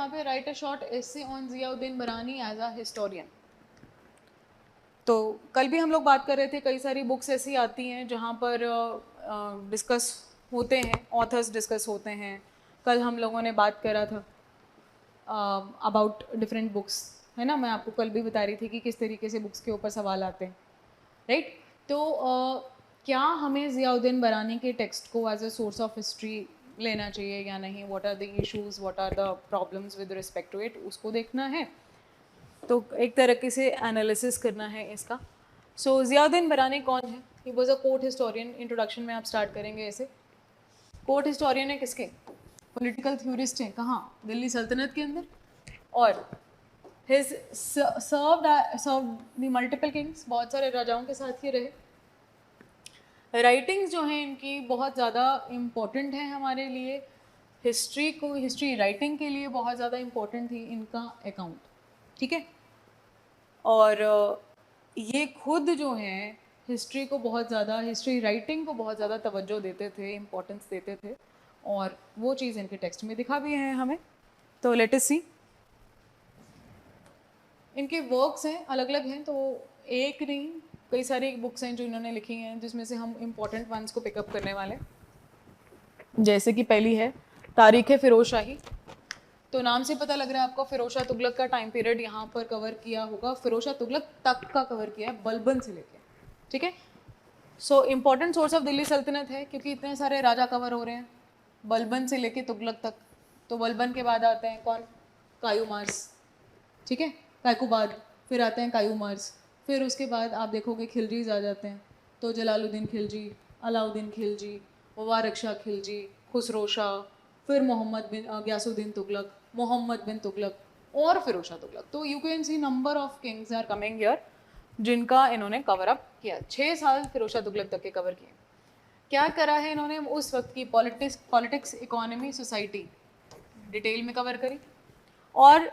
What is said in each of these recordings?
यहाँ पे right a short essay on Ziauddin बरानी एज अ हिस्टोरियन। तो कल भी हम लोग बात कर रहे थे, कई सारी बुक्स ऐसी आती हैं जहाँ पर डिस्कस होते हैं, ऑथर्स डिस्कस होते हैं। कल हम लोगों ने बात करा था अबाउट डिफरेंट बुक्स, है ना। मैं आपको कल भी बता रही थी कि किस तरीके से बुक्स के ऊपर सवाल आते हैं, राइट। तो क्या हमें ज़ियाउद्दीन बरानी के टेक्स्ट को as a source of history लेना चाहिए या नहीं, what are the issues, what are the problems with respect to it, उसको देखना है। तो एक तरीके से एनालिसिस करना है इसका। सो ज़ियाउद्दीन बरानी कौन है? He was a court historian. Introduction में आप स्टार्ट करेंगे ऐसे। कोर्ट हिस्टोरियन है किसके? पॉलिटिकल थ्योरिस्ट हैं। कहाँ? दिल्ली सल्तनत के अंदर। और his served the multiple Kings, बहुत सारे राजाओं के साथ ये रहे। राइटिंग्स जो हैं इनकी बहुत ज़्यादा इम्पोर्टेंट हैं हमारे लिए, हिस्ट्री राइटिंग के लिए बहुत ज़्यादा इम्पोर्टेंट थी इनका अकाउंट, ठीक है। और ये खुद जो हैं हिस्ट्री को बहुत ज़्यादा, हिस्ट्री राइटिंग को बहुत ज़्यादा तवज्जो देते थे, इम्पोर्टेंस देते थे, और वो चीज़ इनके टेक्स्ट में दिखा भी है हमें। तो लेट अस सी। इनके वर्क्स हैं, अलग अलग हैं, तो एक नहीं कई सारी बुक्स हैं जो इन्होंने लिखी हैं, जिसमें से हम इम्पोर्टेंट वंस को पिकअप करने वाले। जैसे कि पहली है तारीख़ फ़िरोज़ शाही। तो नाम से पता लग रहा है आपको, फ़िरोज़ शाह तुगलक का टाइम पीरियड यहाँ पर कवर किया होगा। फ़िरोज़ शाह तुगलक तक का कवर किया है, बलबन से लेके, ठीक है। So important source of Delhi सल्तनत है, क्योंकि इतने सारे राजा कवर हो रहे हैं बलबन से लेके तुगलक तक। तो बलबन के बाद आते हैं कौन? कायूमार्स, ठीक है, कायकुबाद। फिर आते हैं कायूमार्स। फिर उसके बाद आप देखोगे खिलजीज आ जाते हैं। तो जलालुद्दीन खिलजी, अलाउद्दीन खिलजी, वारिक शाह खिलजी, खुसरो शाह, फिर मोहम्मद बिन गयासुद्दीन तुगलक, मोहम्मद बिन तुगलक, और फिरोज शाह तुगलक। तो you can see number of kings are coming here जिनका इन्होंने कवर अप किया। 6 साल फिरोज शाह तुगलक तक के कवर किए। क्या करा है इन्होंने? उस वक्त की पॉलिटिक्स, इकोनॉमी, सोसाइटी डिटेल में कवर करी। और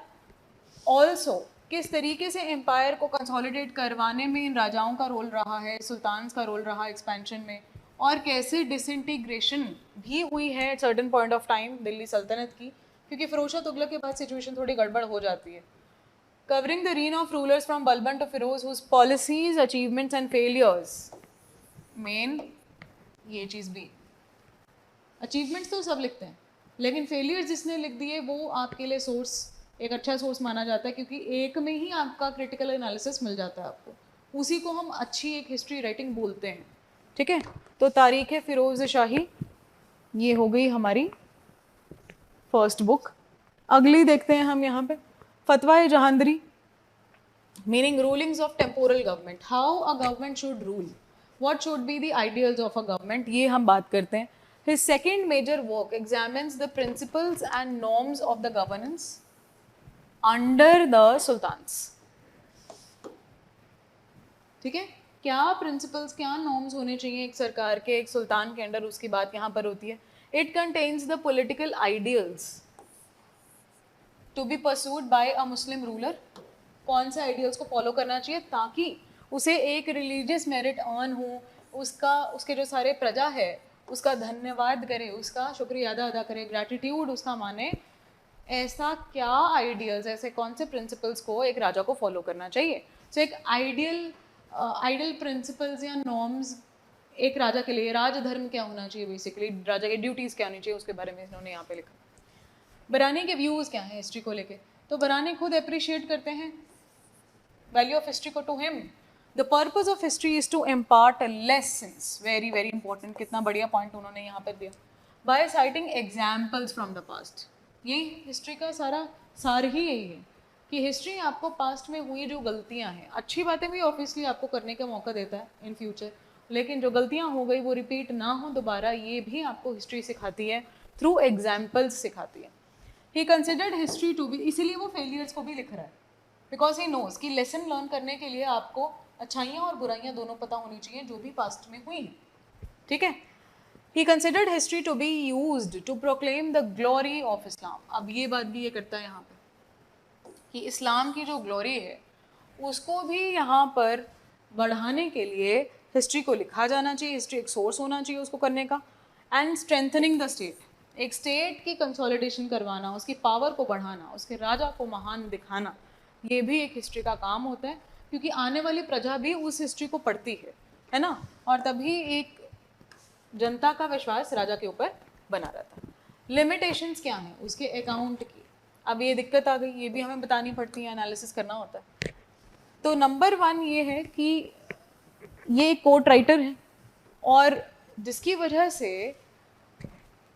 ऑल्सो किस तरीके से एम्पायर को कंसोलिडेट करवाने में इन राजाओं का रोल रहा है, सुल्तान्स का रोल रहा एक्सपेंशन में, और कैसे डिसइंटीग्रेशन भी हुई है at certain point of time Delhi सल्तनत की, क्योंकि फिरोज शाह तुगलक के बाद सिचुएशन थोड़ी गड़बड़ हो जाती है। Covering the reign of rulers from Balban to Firoz, whose policies, achievements and failures. Main ये चीज़ भी, अचीवमेंट्स तो सब लिखते हैं, लेकिन फेलियर्स जिसने लिख दिए वो आपके लिए सोर्स, एक अच्छा सोर्स माना जाता है, क्योंकि एक में ही आपका क्रिटिकल एनालिसिस मिल जाता है आपको। उसी को हम अच्छी एक हिस्ट्री राइटिंग बोलते हैं, ठीक है। तो तारीख़ फ़िरोज़ शाही ये हो गई हमारी फर्स्ट बुक। अगली देखते हैं हम यहाँ पे, फतवा जहांदरी, meaning rulings of temporal government, how a government should rule, what should be the ideals of a government, ये हम बात करते हैं। His second major work examines the principles and norms of the governance under the sultans, ठीक है। क्या principles, क्या norms होने चाहिए एक सरकार के, एक सुल्तान के अंडर, उसकी बात यहाँ पर होती है। It contains the political ideals to be pursued by a Muslim ruler. कौन से आइडियल्स को फॉलो करना चाहिए ताकि उसे एक रिलीजियस मेरिट अर्न हो, उसके जो सारे प्रजा है उसका धन्यवाद करे, उसका शुक्रिया अदा करे, ग्रैटिट्यूड उसका माने। ऐसा क्या आइडियल्स, ऐसे कौन से प्रिंसिपल्स को एक राजा को फॉलो करना चाहिए। सो एक आइडियल प्रिंसिपल्स या नॉर्म्स एक राजा के लिए, राजधर्म क्या होना चाहिए, बेसिकली राजा की ड्यूटीज़ क्या होनी चाहिए, उसके बारे में इन्होंने यहाँ पे लिखा। बरानी के व्यूज़ क्या हैं हिस्ट्री को लेके? तो बरानी खुद अप्रिशिएट करते हैं वैल्यू ऑफ हिस्ट्री को to him. The purpose of history is to impart lessons, very very important, कितना बढ़िया पॉइंट उन्होंने यहाँ पर दिया। By citing examples from the past, यही हिस्ट्री का सार ही यही है कि हिस्ट्री आपको पास्ट में हुई जो गलतियाँ हैं, अच्छी बातें भी ऑब्वियसली आपको करने का मौका देता है इन फ्यूचर, लेकिन जो गलतियाँ हो गई वो रिपीट ना हो दोबारा, ये भी आपको हिस्ट्री सिखाती है, थ्रू एग्जाम्पल्स सिखाती है। He considered history to be, इसीलिए वो फेलियर्स को भी लिख रहा है, बिकॉज ही नोज कि लेसन लर्न करने के लिए आपको अच्छाइयाँ और बुराइयाँ दोनों पता होनी चाहिए जो भी पास्ट में हुई हैं, ठीक है। He considered history to be used to proclaim the glory of Islam. अब ये बात भी ये करता है यहाँ पे कि इस्लाम की जो ग्लोरी है उसको भी यहाँ पर बढ़ाने के लिए हिस्ट्री को लिखा जाना चाहिए, हिस्ट्री एक सोर्स होना चाहिए उसको करने का। एंड स्ट्रेंथनिंग द स्टेट, एक स्टेट की कंसोलिडेशन करवाना, उसकी पावर को बढ़ाना, उसके राजा को महान दिखाना, ये भी एक हिस्ट्री का काम होता है, क्योंकि आने वाली प्रजा भी उस हिस्ट्री को पढ़ती है ना, और तभी एक जनता का विश्वास राजा के ऊपर बना रहता है। लिमिटेशंस क्या हैं उसके अकाउंट की, अब ये दिक्कत आ गई, ये भी हमें बतानी पड़ती है, एनालिसिस करना होता है। तो नंबर 1 ये है कि ये एक कोर्ट राइटर है, और जिसकी वजह से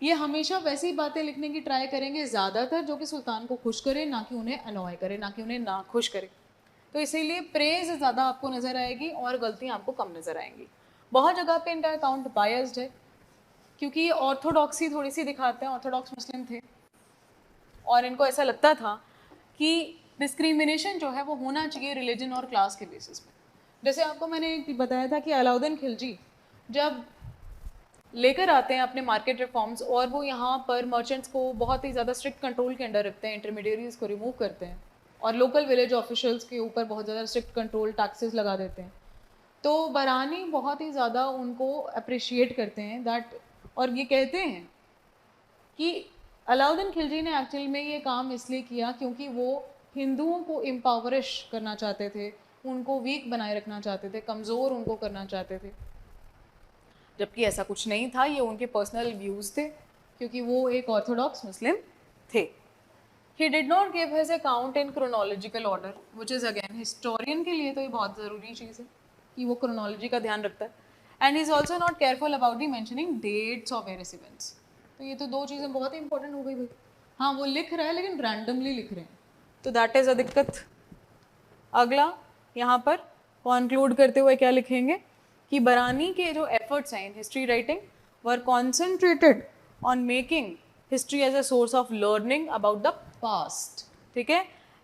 ये हमेशा वैसी बातें लिखने की ट्राई करेंगे ज़्यादातर जो कि सुल्तान को खुश करे, ना कि उन्हें अनॉय करे, ना कि उन्हें ना खुश करे। तो इसीलिए प्रेज ज़्यादा आपको नज़र आएगी और गलतियाँ आपको कम नज़र आएंगी। बहुत जगह पे इनका अकाउंट बायस्ड है, क्योंकि ये ऑर्थोडॉक्सी थोड़ी सी दिखाते हैं, ऑर्थोडॉक्स मुस्लिम थे और इनको ऐसा लगता था कि डिस्क्रिमिनेशन जो है वो होना चाहिए रिलीजन और क्लास के बेसिस पे। जैसे आपको मैंने बताया था कि अलाउद्दीन खिलजी जब लेकर आते हैं अपने मार्केट रिफॉर्म्स, और वो यहाँ पर मर्चेंट्स को बहुत ही ज़्यादा स्ट्रिक्ट कंट्रोल के अंडर रखते हैं, इंटरमीडियरीज को रिमूव करते हैं और लोकल विलेज ऑफिशियल्स के ऊपर बहुत ज़्यादा स्ट्रिक्ट कंट्रोल टैक्सेस लगा देते हैं। तो बरानी बहुत ही ज़्यादा उनको अप्रिशिएट करते हैं दैट, और ये कहते हैं कि अलाउद्दीन खिलजी ने एक्चुअल में ये काम इसलिए किया क्योंकि वो हिंदुओं को एम्पावरिश करना चाहते थे, उनको वीक बनाए रखना चाहते थे, कमज़ोर उनको करना चाहते थे, जबकि ऐसा कुछ नहीं था। ये उनके पर्सनल व्यूज़ थे, क्योंकि वो एक ऑर्थोडॉक्स मुस्लिम थे। He did not give his account in chronological order, which is again historian के लिए तो ये बहुत ज़रूरी चीज़ है कि वो क्रोनोलॉजी का ध्यान रखता है। And is also not careful about the mentioning dates of various events. तो ये तो 2 चीज़ें बहुत ही इंपॉर्टेंट हो गई भाई। हाँ, वो लिख रहा है लेकिन रैंडमली लिख रहे हैं, तो दैट इज़ अ दिक्कत। अगला यहाँ पर कॉन्क्लूड करते हुए क्या लिखेंगे कि बरानी के जो एफर्ट्स हैं in history writing were concentrated on making history as a source of learning about the past, ठीक है,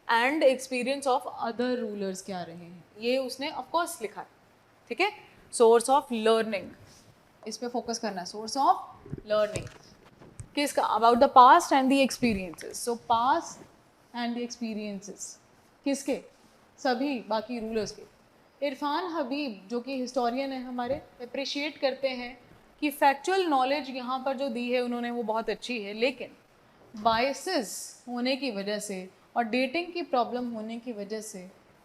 and experience of other rulers क्या रहे हैं, ये उसने ऑफकोर्स लिखा है, ठीक है। सोर्स ऑफ लर्निंग, इस पे फोकस करना है, सोर्स ऑफ लर्निंग किसका, about the past and the experiences. So past and the experiences किसके, सभी बाकी रूलर्स के। इरफान हबीब जो कि हिस्टोरियन है हमारे, अप्रिशिएट करते हैं कि फैक्चुअल नॉलेज यहाँ पर जो दी है उन्होंने वो बहुत अच्छी है, लेकिन बायसेस होने की वजह से और डेटिंग की प्रॉब्लम होने की वजह से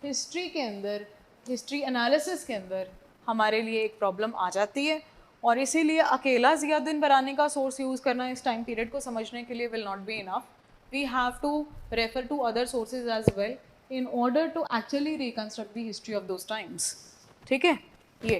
हिस्ट्री के अंदर, हिस्ट्री एनालिसिस के अंदर हमारे लिए एक प्रॉब्लम आ जाती है, और इसीलिए अकेला ज़ियाउद्दीन बरानी का सोर्स यूज़ करना इस टाइम पीरियड को समझने के लिए will not be enough. We have to refer to other sources as well in order to actually reconstruct the history of those times, ठीक है, ये